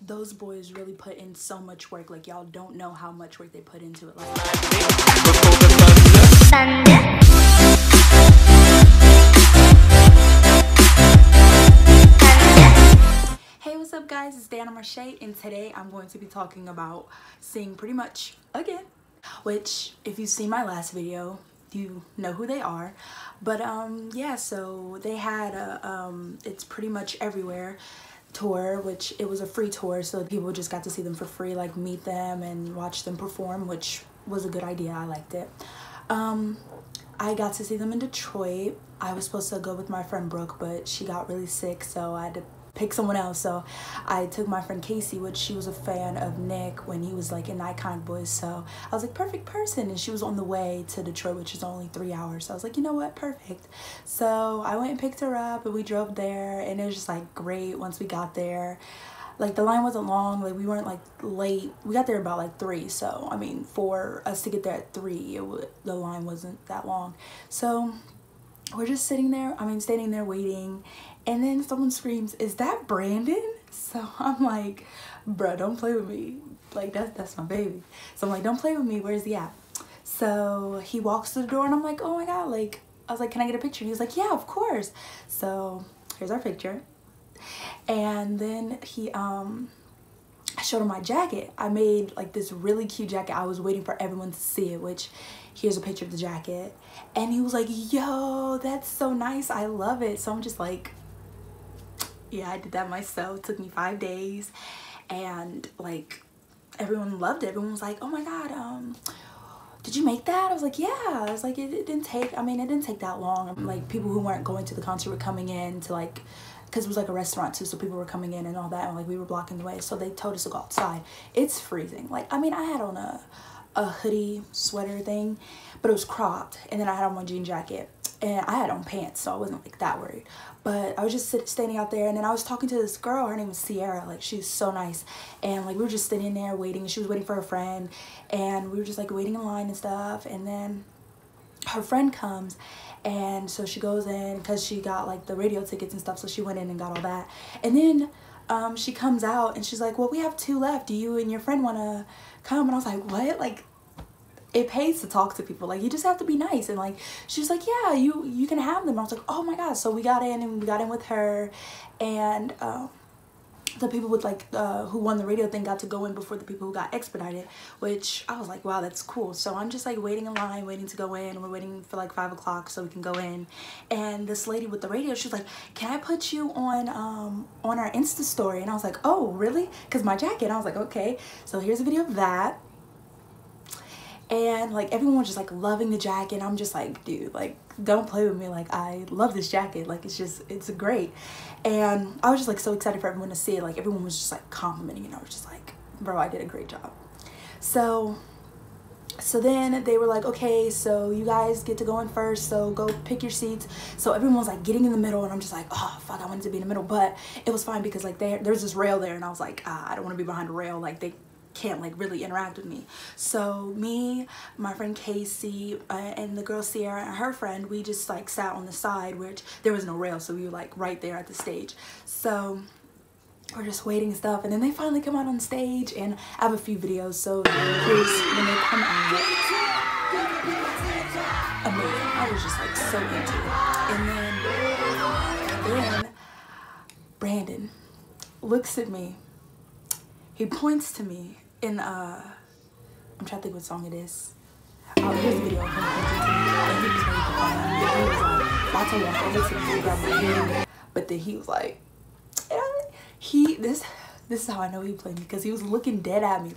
those boys really put in so much work. Like, y'all don't know how much work they put into it. Like, hey, what's up guys, it's Dayanamarshae, and today I'm going to be talking about seeing Prettymuch again, which if you've seen my last video, you know who they are. But yeah, so they had a It's Prettymuch Everywhere tour, which it was a free tour, so people just got to see them for free, like meet them and watch them perform, which was a good idea. I liked it. I got to see them in Detroit. I was supposed to go with my friend Brooke, but she got really sick, so I had to pick someone else. So I took my friend Casey, which she was a fan of Nick when he was like in the Iconic Boys, so I was like, perfect person. And she was on the way to Detroit, which is only 3 hours, so I was like, you know what, perfect. So I went and picked her up and we drove there, and it was just like great. Once we got there, like the line wasn't long, like we weren't like late. We got there about like 3, so I mean for us to get there at 3, the line wasn't that long. So we're just standing there waiting, and then someone screams, "Is that Brandon?" So I'm like, bruh, don't play with me. Like, that's my baby. So I'm like, don't play with me, where's he at? So he walks to the door and I'm like, oh my god, like, I was like, can I get a picture? And he was like, yeah, of course. So here's our picture. And then he I showed him my jacket. I made like this really cute jacket. I was waiting for everyone to see it, which here's a picture of the jacket. And he was like, yo, that's so nice, I love it. So I'm just like, yeah, I did that myself. It took me 5 days, and like everyone loved it. Everyone was like, oh my god, did you make that? I was like, yeah. I was like, it didn't take that long. Like, people who weren't going to the concert were coming in to, like, because it was like a restaurant too, so people were coming in and all that, and like we were blocking the way, so they told us to go outside. It's freezing. Like, I mean, I had on a hoodie sweater thing, but it was cropped, and then I had on my jean jacket, and I had on pants, so I wasn't like that worried. But I was just standing out there, and then I was talking to this girl. Her name was Sierra. Like, she's so nice, and like we were just sitting there waiting. She was waiting for her friend, and we were just like waiting in line and stuff. And then her friend comes, and so she goes in because she got like the radio tickets and stuff, so she went in and got all that. And then she comes out and she's like, well, we have 2 left, do you and your friend want to come? And I was like, what? Like, it pays to talk to people, like you just have to be nice. And like she was like, yeah, you can have them. I was like, oh my god. So we got in, and we got in with her, and the people with like who won the radio thing got to go in before the people who got expedited, which I was like, wow, that's cool. So I'm just like waiting in line, waiting to go in. We're waiting for like 5 o'clock so we can go in, and this lady with the radio, she was like, can I put you on our Insta story? And I was like, oh really? Because my jacket. I was like, okay. So here's a video of that. And like everyone was just like loving the jacket. I'm just like, dude, like don't play with me. Like, I love this jacket. Like, it's great. And I was just like so excited for everyone to see it. Like, everyone was just like complimenting, and I was just like, bro, I did a great job. So then they were like, okay, so you guys get to go in first, so go pick your seats. So everyone was like getting in the middle, and I'm just like, oh fuck, I wanted to be in the middle. But it was fine because like there's this rail there, and I was like, I don't want to be behind a rail. Like, they can't like really interact with me. So me, my friend Casey, and the girl Sierra and her friend, we just like sat on the side, which there was no rail, so we were like right there at the stage. So we're just waiting and stuff, and then they finally come out on stage, and I have a few videos. So here's when they come out. Amazing. I was just like so into it. And then Brandon looks at me, he points to me in I'm trying to think what song it is. Oh, here's the video of him pointing to me, and he was ready to he was like about to walk over to me and grab my hand, but then he was like, this is how I know he played me, because he was looking dead at me,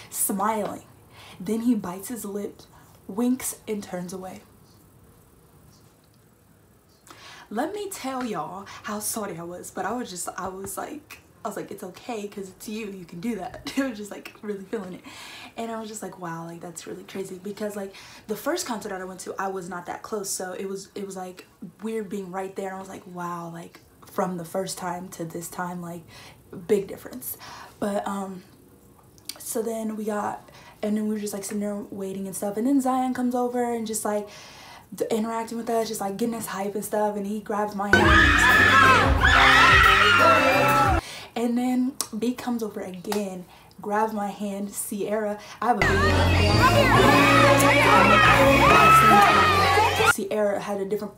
smiling. Then he bites his lips, winks, and turns away. Let me tell y'all how sorry I was, but I was like, it's okay, because it's you can do that. I was just like really feeling it, and I was just like, wow, like that's really crazy. Because like the first concert that I went to, I was not that close, so it was like weird being right there, and I was like, wow, like from the first time to this time, like big difference. But so then we were just like sitting there waiting and stuff, and then Zion comes over and just like interacting with us, just like getting us hype and stuff, and he grabs my hand, And then B comes over again, grabs my hand. Sierra, I have a video. Sierra had a different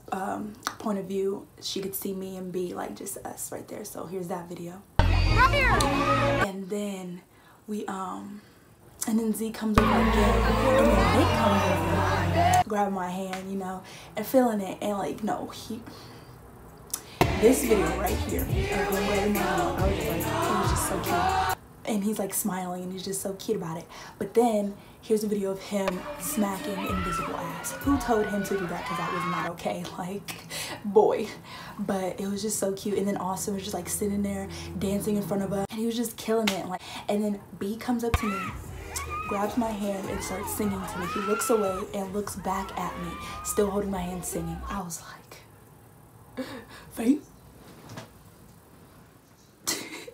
point of view. She could see me and B, like just us right there. So here's that video. And then we and then Z comes over again, and then Nick comes over, grab my hand, you know, and feeling it, and like, no, this video right here of him grabbing my hand, I was just like, he was just so cute. And he's like smiling and he's just so cute about it. But then here's a video of him smacking invisible ass. Who told him to do that? Because that was not okay. Like, boy. But it was just so cute. And then Austin was just like sitting there dancing in front of us, and he was just killing it. Like, and then B comes up to me, grabs my hand, and starts singing to me. He looks away and looks back at me, still holding my hand, singing. I was like, Faith?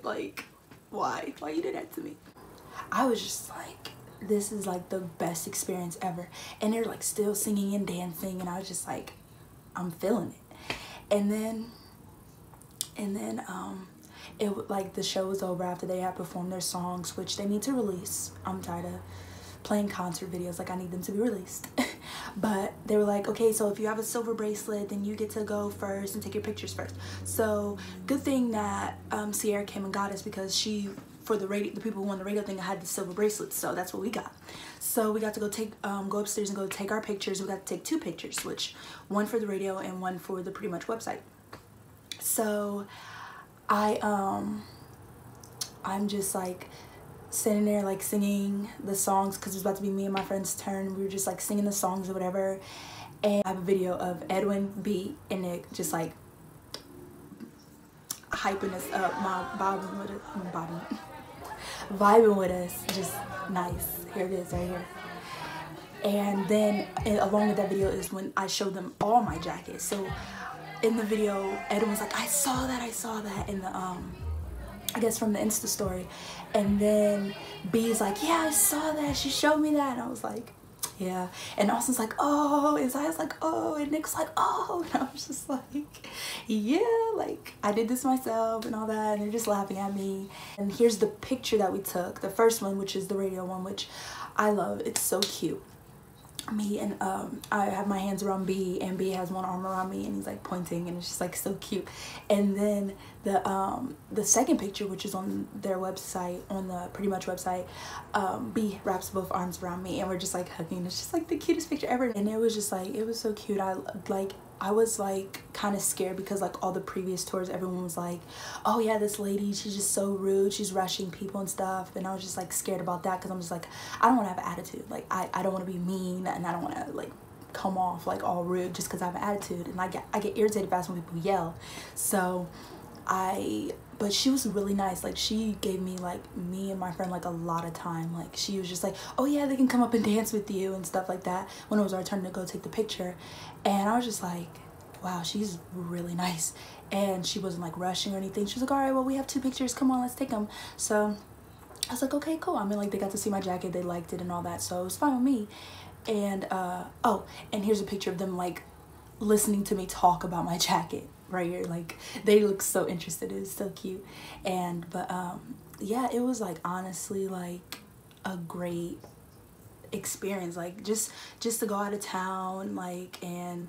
Like, why you did that to me? I was just like, this is like the best experience ever. And they're like still singing and dancing, and I was just like, I'm feeling it. And then it like the show was over after they had performed their songs, which they need to release. I'm tired of playing concert videos, like I need them to be released. But they were like, okay, so if you have a silver bracelet, then you get to go first and take your pictures first. So good thing that Sierra came and got us, because she, for the people who won the radio thing, had the silver bracelets, so that's what we got. So we got to go go upstairs and go take our pictures. We got to take 2 pictures, which one for the radio and one for the Prettymuch website. So I'm just like sitting there like singing the songs, because it was about to be me and my friend's turn. We were just like singing the songs or whatever. And I have a video of Edwin, B, and Nick just like hyping us up, vibing with us, just nice. Here it is right here. And then along with that video is when I showed them all my jackets. So in the video, Edwin was like, I saw that in the I guess from the Insta story. And then B's like, yeah, I saw that, she showed me that. And I was like, yeah. And Austin's like, oh, and Zaya's like, oh, and Nick's like, oh. And I was just like, yeah, like I did this myself and all that. And they're just laughing at me. And here's the picture that we took, the first one, which is the radio one, which I love. It's so cute. Me and I have my hands around B, and B has one arm around me, and he's like pointing, and it's just like so cute. And then the second picture, which is on their website, on the Prettymuch website, B wraps both arms around me, and we're just like hugging. It's just like the cutest picture ever. And it was just like, it was so cute. I was like kind of scared, because like all the previous tours, everyone was like, oh yeah, this lady, she's just so rude, she's rushing people and stuff. And I was just like scared about that, because I'm just like, I don't want to have an attitude. Like I don't want to be mean, and I don't want to like come off like all rude just because I have an attitude. And I get irritated fast when people yell. So but she was really nice. Like she gave me, like, me and my friend, like a lot of time. Like she was just like, oh yeah, they can come up and dance with you and stuff like that, when it was our turn to go take the picture. And I was just like, wow, she's really nice. And she wasn't like rushing or anything. She was like, all right, well, we have 2 pictures, come on, let's take them. So I was like, okay, cool. I mean, like, they got to see my jacket, they liked it and all that, so it was fine with me. And oh, and here's a picture of them like listening to me talk about my jacket right here. Like they look so interested. It was so cute. And but yeah, it was like honestly like a great experience, like just to go out of town, like, and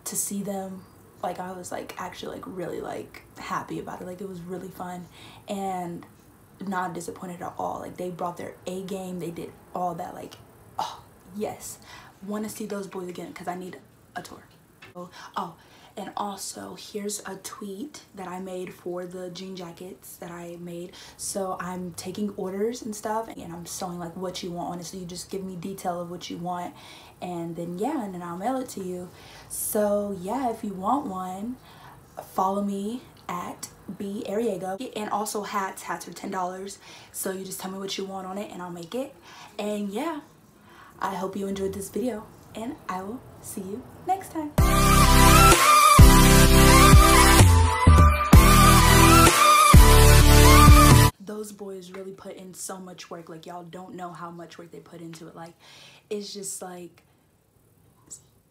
to see them. Like I was like actually like really like happy about it. Like it was really fun and not disappointed at all. Like they brought their A game, they did all that. Like, oh yes, want to see those boys again, because I need a tour. Oh, and also here's a tweet that I made for the jean jackets that I made. So I'm taking orders and stuff, and I'm sewing like what you want on it. So you just give me detail of what you want, and then yeah, and then I'll mail it to you. So yeah, if you want one, follow me at B Arriego. And also hats are $10. So you just tell me what you want on it and I'll make it. And yeah, I hope you enjoyed this video, and I will see you next time. Those boys really put in so much work. Like y'all don't know how much work they put into it. Like it's just like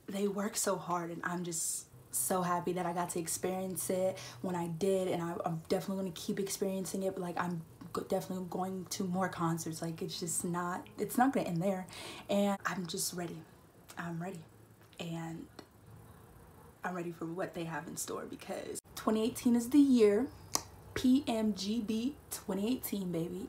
they work so hard, and I'm just so happy that I got to experience it when I did, and I'm definitely going to keep experiencing it. But like, I'm definitely going to more concerts. Like, it's not going to end there, and I'm just ready. I'm ready, and I'm ready for what they have in store, because 2018 is the year. PMGB 2018, baby.